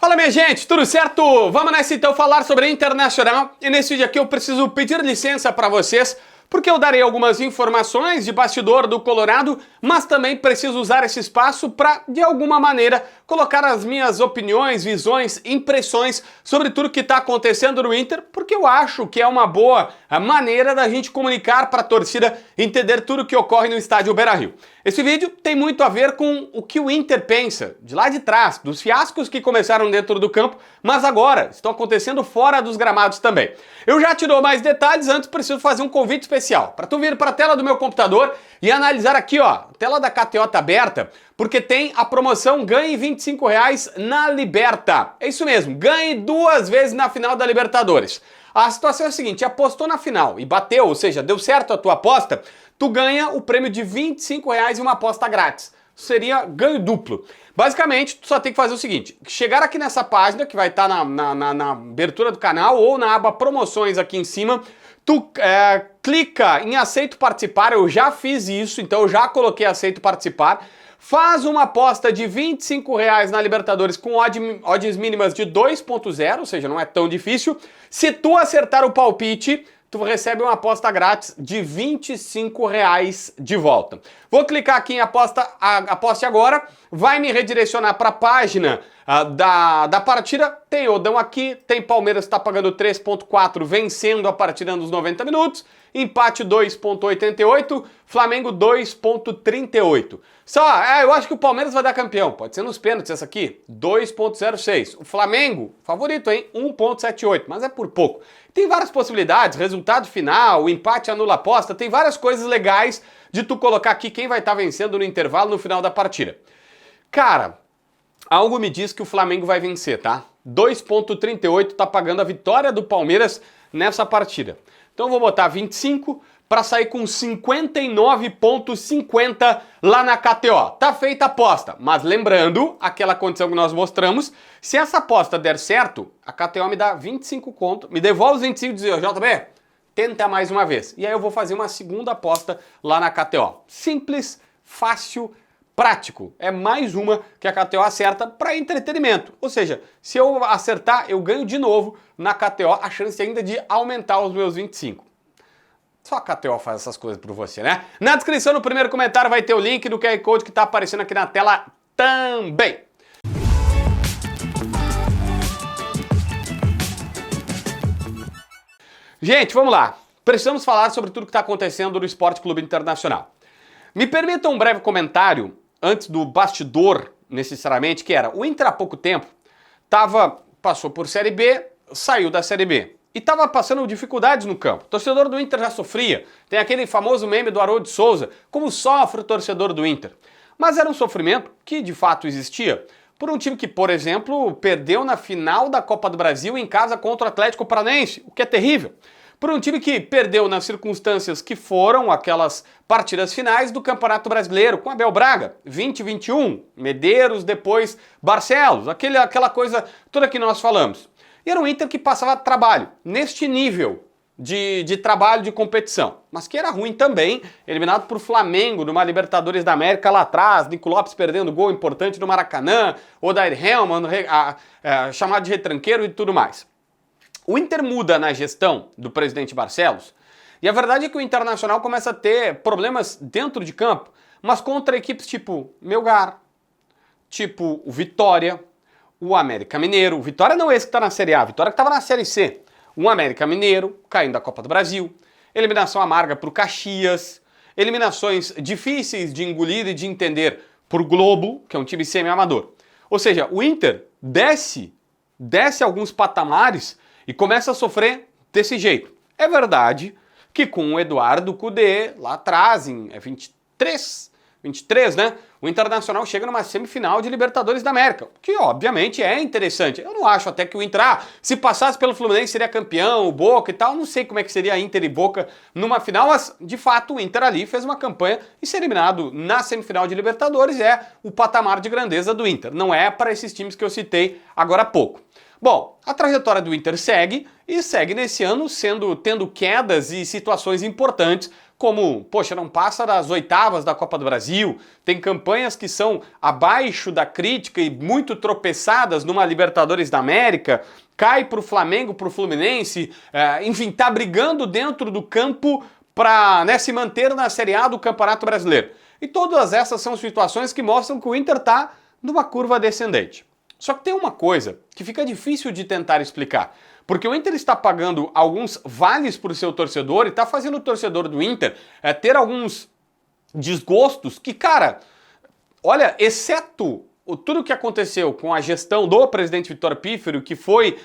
Fala minha gente, tudo certo? Vamos nessa então falar sobre a Internacional e nesse vídeo aqui eu preciso pedir licença para vocês porque eu darei algumas informações de bastidor do Colorado, mas também preciso usar esse espaço para, de alguma maneira, colocar as minhas opiniões, visões, impressões sobre tudo que está acontecendo no Inter, porque eu acho que é uma boa maneira da gente comunicar para a torcida entender tudo que ocorre no estádio Beira-Rio. Esse vídeo tem muito a ver com o que o Inter pensa, de lá de trás, dos fiascos que começaram dentro do campo, mas agora estão acontecendo fora dos gramados também. Eu já te dou mais detalhes, antes preciso fazer um convite especial, para tu vir para a tela do meu computador e analisar aqui, ó, a tela da KTO tá aberta, porque tem a promoção ganhe R$25 na Liberta. É isso mesmo, ganhe 2 vezes na final da Libertadores. A situação é a seguinte, apostou na final e bateu, ou seja, deu certo a tua aposta, tu ganha o prêmio de R$25 e uma aposta grátis. Seria ganho duplo. Basicamente, tu só tem que fazer o seguinte, chegar aqui nessa página, que vai estar na abertura do canal ou na aba promoções aqui em cima, tu clica em aceito participar, eu já fiz isso, então eu já coloquei aceito participar, faz uma aposta de R$25 na Libertadores com odds mínimas de 2.0, ou seja, não é tão difícil. Se tu acertar o palpite, tu recebe uma aposta grátis de R$25 de volta. Vou clicar aqui em aposte agora, vai me redirecionar para a página da partida. Tem Odão aqui, tem Palmeiras que está pagando 3.4, vencendo a partida nos 90 minutos, empate 2.88, Flamengo 2.38. Só, eu acho que o Palmeiras vai dar campeão, pode ser nos pênaltis essa aqui, 2.06. O Flamengo, favorito, hein, 1.78, mas é por pouco. Tem várias possibilidades, resultado final, o empate anula a aposta, tem várias coisas legais de tu colocar aqui quem vai estar vencendo no intervalo no final da partida. Cara, algo me diz que o Flamengo vai vencer, tá? 2.38 tá pagando a vitória do Palmeiras nessa partida. Então eu vou botar 25 para sair com 59.50 lá na KTO. Tá feita a aposta, mas lembrando aquela condição que nós mostramos, se essa aposta der certo, a KTO me dá 25 conto, me devolve os 25 e diz, JB, tenta mais uma vez. E aí eu vou fazer uma segunda aposta lá na KTO. Simples, fácil, prático. É mais uma que a KTO acerta para entretenimento. Ou seja, se eu acertar, eu ganho de novo na KTO a chance ainda de aumentar os meus 25. Só a KTO faz essas coisas por você, né? Na descrição, no primeiro comentário, vai ter o link do QR Code que está aparecendo aqui na tela também. Gente, vamos lá. Precisamos falar sobre tudo que está acontecendo no Esporte Clube Internacional. Me permita um breve comentário antes do bastidor, necessariamente, que era o Inter há pouco tempo passou por Série B, saiu da Série B. E estava passando dificuldades no campo. O torcedor do Inter já sofria. Tem aquele famoso meme do Haroldo de Souza, como sofre o torcedor do Inter. Mas era um sofrimento que de fato existia por um time que, por exemplo, perdeu na final da Copa do Brasil em casa contra o Atlético Paranaense, o que é terrível. Por um time que perdeu nas circunstâncias que foram aquelas partidas finais do Campeonato Brasileiro, com Abel Braga, 20-21, Medeiros, depois Barcelos, aquela coisa toda que nós falamos. E era um Inter que passava trabalho, neste nível de trabalho de competição, mas que era ruim também, eliminado por Flamengo numa Libertadores da América lá atrás, Nico Lopes perdendo gol importante no Maracanã, Odair Hellmann chamado de retranqueiro e tudo mais. O Inter muda na gestão do presidente Barcelos, e a verdade é que o Internacional começa a ter problemas dentro de campo, mas contra equipes tipo Melgar, tipo o Vitória, o América Mineiro, o Vitória não é esse que está na Série A, o Vitória que estava na Série C, o América Mineiro, caindo da Copa do Brasil, eliminação amarga para o Caxias, eliminações difíceis de engolir e de entender por Globo, que é um time semi-amador. Ou seja, o Inter desce alguns patamares e começa a sofrer desse jeito. É verdade que com o Eduardo Cudê, lá atrás, em 23, né? O Internacional chega numa semifinal de Libertadores da América, que obviamente é interessante. Eu não acho até que o Inter, se passasse pelo Fluminense seria campeão, o Boca e tal, não sei como é que seria Inter e Boca numa final, mas de fato o Inter ali fez uma campanha e ser eliminado na semifinal de Libertadores é o patamar de grandeza do Inter, não é para esses times que eu citei agora há pouco. Bom, a trajetória do Inter segue nesse ano tendo quedas e situações importantes, como, poxa, não passa das oitavas da Copa do Brasil, tem campanhas que são abaixo da crítica e muito tropeçadas numa Libertadores da América, cai pro Flamengo, pro Fluminense, enfim, tá brigando dentro do campo para, né, se manter na Série A do Campeonato Brasileiro. E todas essas são situações que mostram que o Inter tá numa curva descendente. Só que tem uma coisa que fica difícil de tentar explicar, porque o Inter está pagando alguns vales para o seu torcedor e está fazendo o torcedor do Inter ter alguns desgostos que, cara, olha, exceto tudo o que aconteceu com a gestão do presidente Vitor Pífero, que foi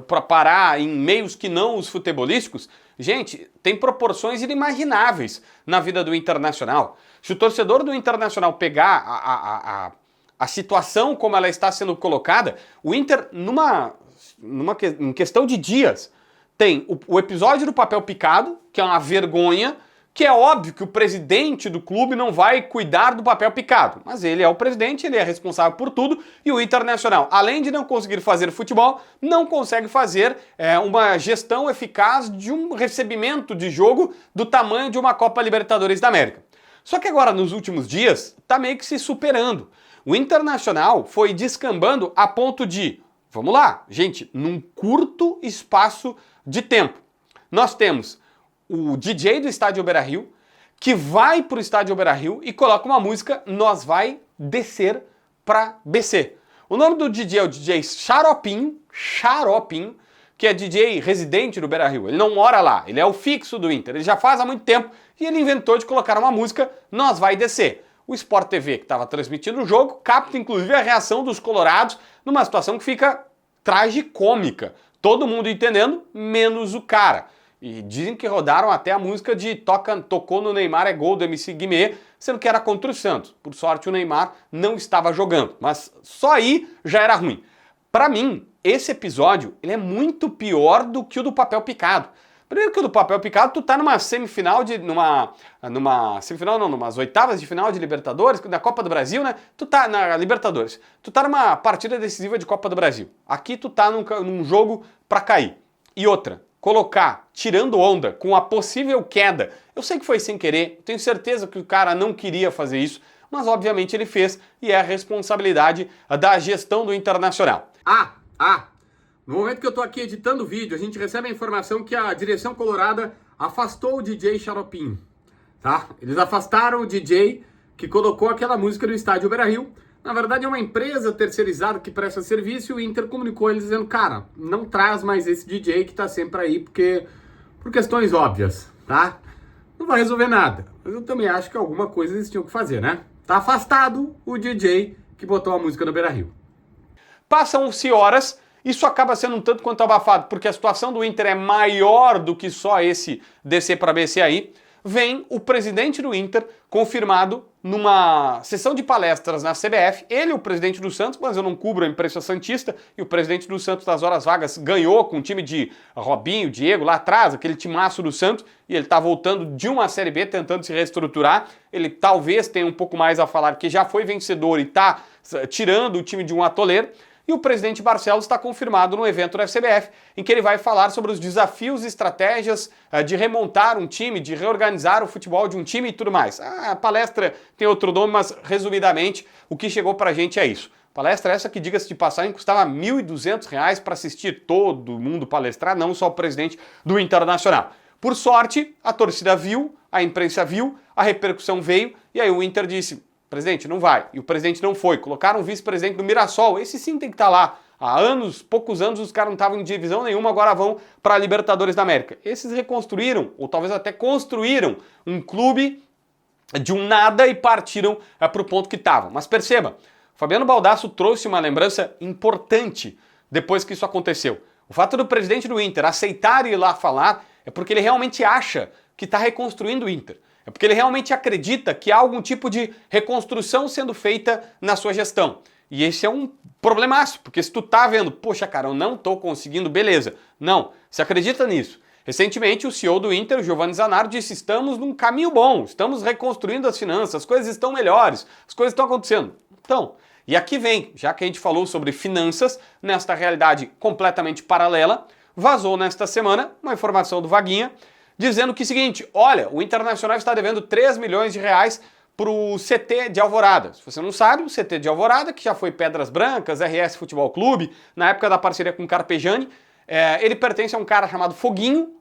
para parar em meios que não os futebolísticos, gente, tem proporções inimagináveis na vida do Internacional. Se o torcedor do Internacional pegar a situação como ela está sendo colocada, o Inter, em questão de dias, tem o episódio do papel picado, que é uma vergonha, que é óbvio que o presidente do clube não vai cuidar do papel picado, mas ele é o presidente, ele é responsável por tudo, e o Internacional, além de não conseguir fazer futebol, não consegue fazer uma gestão eficaz de um recebimento de jogo do tamanho de uma Copa Libertadores da América. Só que agora, nos últimos dias, está meio que se superando. O Internacional foi descambando a ponto de, vamos lá, gente, num curto espaço de tempo, nós temos o DJ do Estádio Beira-Rio, que vai pro Estádio Beira-Rio e coloca uma música, Nós Vai Descer pra BC. O nome do DJ é o DJ Xaropinho, que é DJ residente do Beira-Rio. Ele não mora lá, ele é o fixo do Inter, ele já faz há muito tempo e ele inventou de colocar uma música, Nós Vai Descer. O Sport TV, que estava transmitindo o jogo, capta inclusive a reação dos colorados numa situação que fica tragicômica. Todo mundo entendendo, menos o cara. E dizem que rodaram até a música de Tocou no Neymar é gol do MC Guimê, sendo que era contra o Santos. Por sorte o Neymar não estava jogando, mas só aí já era ruim. Para mim, esse episódio ele é muito pior do que o do papel picado. Primeiro que o do papel picado, tu tá numa semifinal numas oitavas de final de Libertadores, da Copa do Brasil, né? Tu tá na Libertadores. Tu tá numa partida decisiva de Copa do Brasil. Aqui tu tá num jogo pra cair. E outra, colocar, tirando onda, com a possível queda. Eu sei que foi sem querer, tenho certeza que o cara não queria fazer isso, mas obviamente ele fez e é a responsabilidade da gestão do Internacional. No momento que eu tô aqui editando o vídeo, a gente recebe a informação que a direção colorada afastou o DJ Xaropinho, tá? Eles afastaram o DJ que colocou aquela música do Estádio Beira-Rio. Na verdade é uma empresa terceirizada que presta serviço e o Inter comunicou eles dizendo, cara, não traz mais esse DJ que tá sempre aí por questões óbvias, tá? Não vai resolver nada, mas eu também acho que alguma coisa eles tinham que fazer, né? Tá afastado o DJ que botou a música no Beira-Rio. Passam-se horas. Isso acaba sendo um tanto quanto abafado, porque a situação do Inter é maior do que só esse descer para BC aí. Vem o presidente do Inter confirmado numa sessão de palestras na CBF. Ele é o presidente do Santos, mas eu não cubro a imprensa santista. E o presidente do Santos das horas vagas ganhou com o time de Robinho, Diego lá atrás, aquele timaço do Santos. E ele está voltando de uma Série B, tentando se reestruturar. Ele talvez tenha um pouco mais a falar, que já foi vencedor e está tirando o time de um atoleiro. E o presidente Barcelos está confirmado no evento da CBF, em que ele vai falar sobre os desafios e estratégias de remontar um time, de reorganizar o futebol de um time e tudo mais. A palestra tem outro nome, mas resumidamente o que chegou pra gente é isso. Palestra essa que, diga-se de passagem, custava R$ 1.200 para assistir todo mundo palestrar, não só o presidente do Internacional. Por sorte, a torcida viu, a imprensa viu, a repercussão veio, e aí o Inter disse, presidente, não vai. E o presidente não foi. Colocaram um vice-presidente do Mirassol. Esse sim tem que estar lá. Há anos, poucos anos, os caras não estavam em divisão nenhuma, agora vão para a Libertadores da América. Esses reconstruíram, ou talvez até construíram, um clube de um nada e partiram para o ponto que estavam. Mas perceba, Fabiano Baldasso trouxe uma lembrança importante depois que isso aconteceu. O fato do presidente do Inter aceitar ir lá falar é porque ele realmente acha que está reconstruindo o Inter. É porque ele realmente acredita que há algum tipo de reconstrução sendo feita na sua gestão. E esse é um problemaço, porque se tu tá vendo, poxa cara, eu não tô conseguindo, beleza. Não, você acredita nisso. Recentemente o CEO do Inter, o Giovanni Zanardi, disse, estamos num caminho bom, estamos reconstruindo as finanças, as coisas estão melhores, as coisas estão acontecendo. Então, e aqui vem, já que a gente falou sobre finanças, nesta realidade completamente paralela, vazou nesta semana uma informação do Vaguinha, dizendo que é o seguinte, olha, o Internacional está devendo 3 milhões de reais para o CT de Alvorada. Se você não sabe, o CT de Alvorada, que já foi Pedras Brancas, RS Futebol Clube, na época da parceria com o Carpegiani, ele pertence a um cara chamado Foguinho,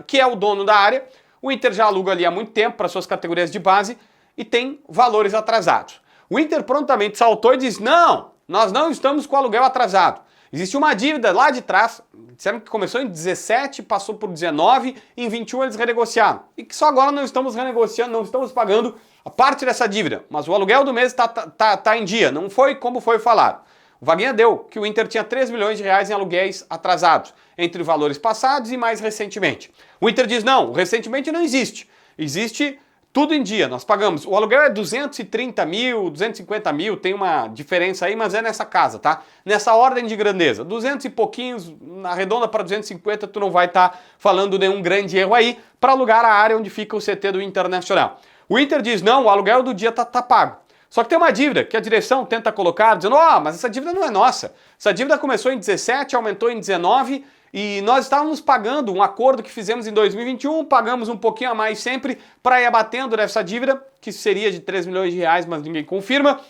que é o dono da área. O Inter já aluga ali há muito tempo para suas categorias de base e tem valores atrasados. O Inter prontamente saltou e disse, não, nós não estamos com o aluguel atrasado. Existe uma dívida lá de trás, disseram que começou em 17, passou por 19, em 21 eles renegociaram. E que só agora não estamos renegociando, não estamos pagando a parte dessa dívida. Mas o aluguel do mês tá em dia, não foi como foi falado. O Vaguinha deu que o Inter tinha 3 milhões de reais em aluguéis atrasados, entre valores passados e mais recentemente. O Inter diz, não, recentemente não existe. Existe tudo em dia, nós pagamos. O aluguel é 230 mil, 250 mil, tem uma diferença aí, mas é nessa casa, tá? Nessa ordem de grandeza. 200 e pouquinhos, na redonda para 250, tu não vai estar falando nenhum grande erro aí para alugar a área onde fica o CT do Internacional. O Inter diz, não, o aluguel do dia tá pago. Só que tem uma dívida que a direção tenta colocar, dizendo, mas essa dívida não é nossa. Essa dívida começou em 17, aumentou em 19 e nós estávamos pagando um acordo que fizemos em 2021, pagamos um pouquinho a mais sempre para ir abatendo dessa dívida, que seria de 3 milhões de reais, mas ninguém confirma.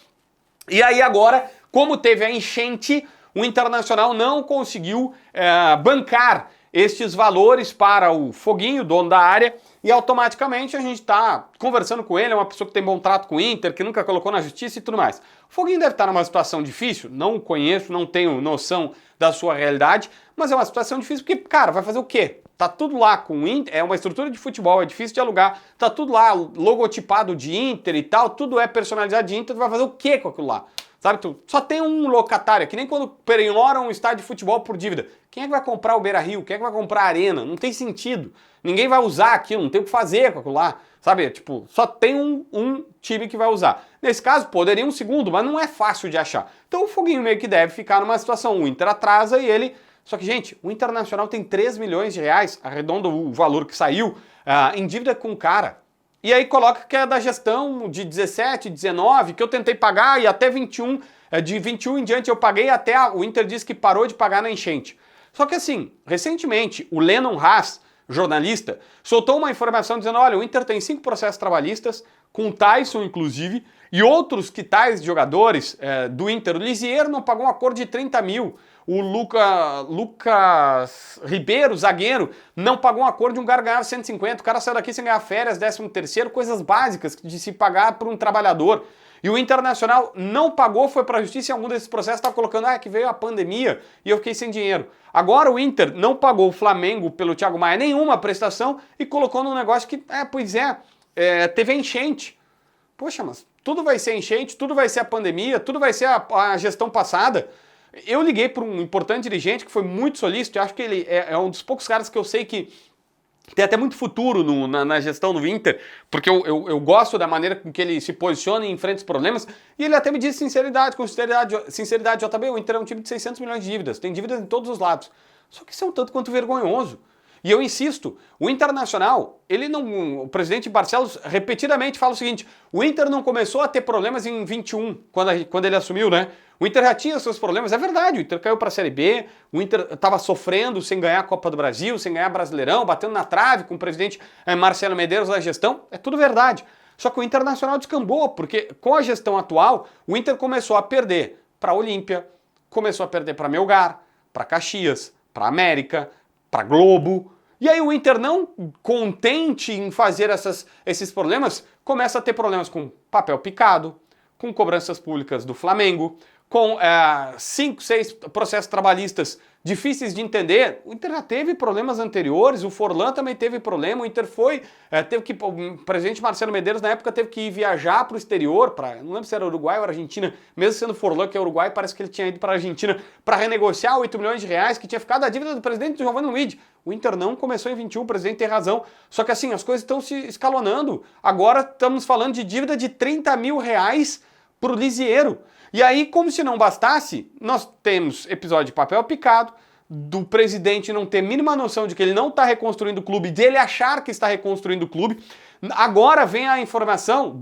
E aí agora, como teve a enchente, o Internacional não conseguiu bancar estes valores para o Foguinho, dono da área, e automaticamente a gente está conversando com ele, é uma pessoa que tem bom trato com o Inter, que nunca colocou na justiça e tudo mais. O Foguinho deve estar numa situação difícil, não o conheço, não tenho noção da sua realidade, mas é uma situação difícil porque, cara, vai fazer o quê? Tá tudo lá com o Inter, é uma estrutura de futebol, é difícil de alugar, tá tudo lá logotipado de Inter e tal, tudo é personalizado de Inter, tu vai fazer o quê com aquilo lá? Sabe, tu só tem um locatário, que nem quando penhoram um estádio de futebol por dívida. Quem é que vai comprar o Beira-Rio? Quem é que vai comprar a Arena? Não tem sentido. Ninguém vai usar aquilo, não tem o que fazer com aquilo lá. Sabe, tipo, só tem um time que vai usar. Nesse caso, poderia um segundo, mas não é fácil de achar. Então o Foguinho meio que deve ficar numa situação, o Inter atrasa e ele... Só que, gente, o Internacional tem 3 milhões de reais, arredonda o valor que saiu, em dívida com o cara. E aí coloca que é da gestão de 17, 19, que eu tentei pagar e até 21, de 21 em diante eu paguei até o Inter disse que parou de pagar na enchente. Só que assim, recentemente o Lennon Haas, jornalista, soltou uma informação dizendo, olha, o Inter tem 5 processos trabalhistas, com o Tyson inclusive, e outros que tais jogadores do Inter. O Lisier não pagou um acordo de 30 mil. O Lucas Ribeiro, zagueiro, não pagou um acordo de um cara ganhar 150. O cara saiu daqui sem ganhar férias, 13º, coisas básicas de se pagar para um trabalhador. E o Internacional não pagou, foi para a justiça em algum desses processos, está colocando, que veio a pandemia e eu fiquei sem dinheiro. Agora o Inter não pagou o Flamengo pelo Thiago Maia nenhuma prestação e colocou num negócio que, teve a enchente. Poxa, mas tudo vai ser enchente, tudo vai ser a pandemia, tudo vai ser a gestão passada. Eu liguei para um importante dirigente que foi muito solícito, eu acho que ele é um dos poucos caras que eu sei que tem até muito futuro na gestão do Inter, porque eu gosto da maneira com que ele se posiciona e enfrenta os problemas, e ele até me disse com sinceridade, JB, o Inter é um time de 600 milhões de dívidas, tem dívidas em todos os lados. Só que isso é um tanto quanto vergonhoso. E eu insisto, o Internacional, o presidente Barcelos repetidamente fala o seguinte, o Inter não começou a ter problemas em 21, quando ele assumiu, né? O Inter já tinha seus problemas, é verdade, o Inter caiu para a Série B, o Inter estava sofrendo sem ganhar a Copa do Brasil, sem ganhar Brasileirão, batendo na trave com o presidente Marcelo Medeiros na gestão, é tudo verdade. Só que o Internacional descambou, porque com a gestão atual, o Inter começou a perder para a Olímpia, começou a perder para Melgar, para Caxias, para América, para Globo. E aí o Inter, não contente em fazer esses problemas, começa a ter problemas com papel picado, com cobranças públicas do Flamengo, com 5, 6 processos trabalhistas difíceis de entender. O Inter já teve problemas anteriores, o Forlan também teve problema, o Inter o presidente Marcelo Medeiros na época teve que ir viajar para o exterior, não lembro se era Uruguai ou Argentina, mesmo sendo Forlan que é Uruguai, parece que ele tinha ido para a Argentina para renegociar 8 milhões de reais que tinha ficado a dívida do presidente Giovanni Luiz. O Inter não começou em 21, o presidente tem razão, só que assim, as coisas estão se escalonando. Agora estamos falando de dívida de 30 mil reais para o Lisiero. E aí, como se não bastasse, nós temos episódio de papel picado, do presidente não ter mínima noção de que ele não está reconstruindo o clube, dele achar que está reconstruindo o clube. Agora vem a informação,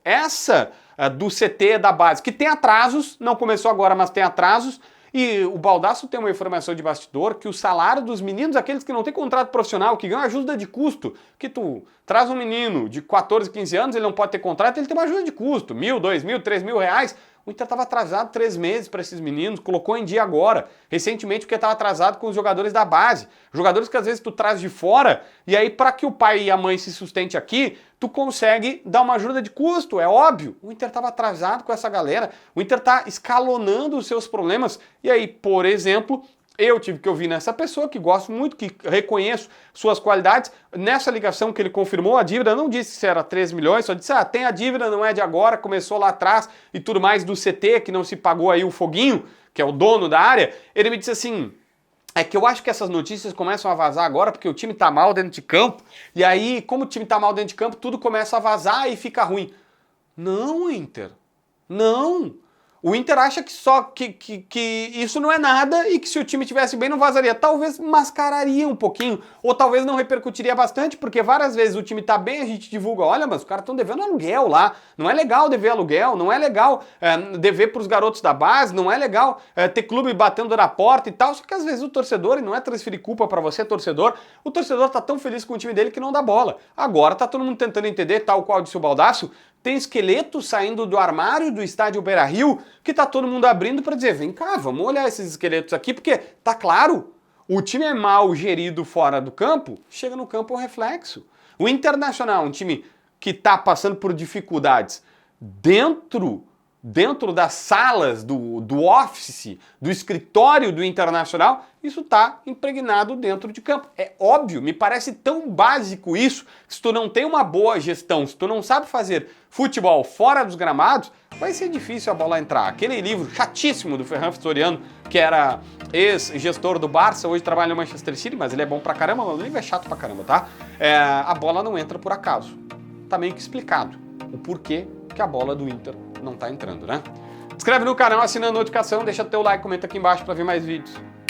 essa do CT da base, que tem atrasos, não começou agora, mas tem atrasos, E o Baldasso tem uma informação de bastidor que o salário dos meninos, aqueles que não têm contrato profissional, que ganham ajuda de custo, que tu traz um menino de 14, 15 anos, ele não pode ter contrato, ele tem uma ajuda de custo, 1.000, 2.000, 3.000 reais. O Inter estava atrasado 3 meses para esses meninos, colocou em dia agora, recentemente, porque estava atrasado com os jogadores da base. Jogadores que às vezes tu traz de fora, e aí para que o pai e a mãe se sustente aqui, tu consegue dar uma ajuda de custo, é óbvio. O Inter estava atrasado com essa galera, o Inter está escalonando os seus problemas, e aí, por exemplo, eu tive que ouvir nessa pessoa, que gosto muito, que reconheço suas qualidades. Nessa ligação que ele confirmou a dívida, não disse se era 3 milhões, só disse, tem a dívida, não é de agora, começou lá atrás e tudo mais do CT, que não se pagou aí o Foguinho, que é o dono da área. Ele me disse assim, é que eu acho que essas notícias começam a vazar agora porque o time tá mal dentro de campo, e aí, como o time tá mal dentro de campo, tudo começa a vazar e fica ruim. Não, Inter, não. O Inter acha que só que isso não é nada e que se o time tivesse bem não vazaria. Talvez mascararia um pouquinho, ou talvez não repercutiria bastante, porque várias vezes o time tá bem, a gente divulga, olha, mas os caras estão devendo aluguel lá, não é legal dever aluguel, não é legal dever pros garotos da base, não é legal ter clube batendo na porta e tal, só que às vezes o torcedor, e não é transferir culpa pra você, torcedor, o torcedor tá tão feliz com o time dele que não dá bola. Agora tá todo mundo tentando entender, tal qual disse o Baldasso, tem esqueletos saindo do armário do estádio Beira-Rio que tá todo mundo abrindo para dizer, vem cá, vamos olhar esses esqueletos aqui, porque tá claro, o time é mal gerido fora do campo, chega no campo é um reflexo. O Internacional, um time que tá passando por dificuldades dentro das salas do office, do escritório do Internacional, isso está impregnado dentro de campo. É óbvio, me parece tão básico isso, que se tu não tem uma boa gestão, se tu não sabe fazer futebol fora dos gramados, vai ser difícil a bola entrar. Aquele livro chatíssimo do Ferran Fistoriano, que era ex-gestor do Barça, hoje trabalha no Manchester City, mas ele é bom pra caramba, mas o livro é chato pra caramba, tá? A bola não entra por acaso. Tá meio que explicado o porquê que a bola do Inter não tá entrando, né? Inscreve no canal, assina a notificação, deixa teu like, comenta aqui embaixo para ver mais vídeos.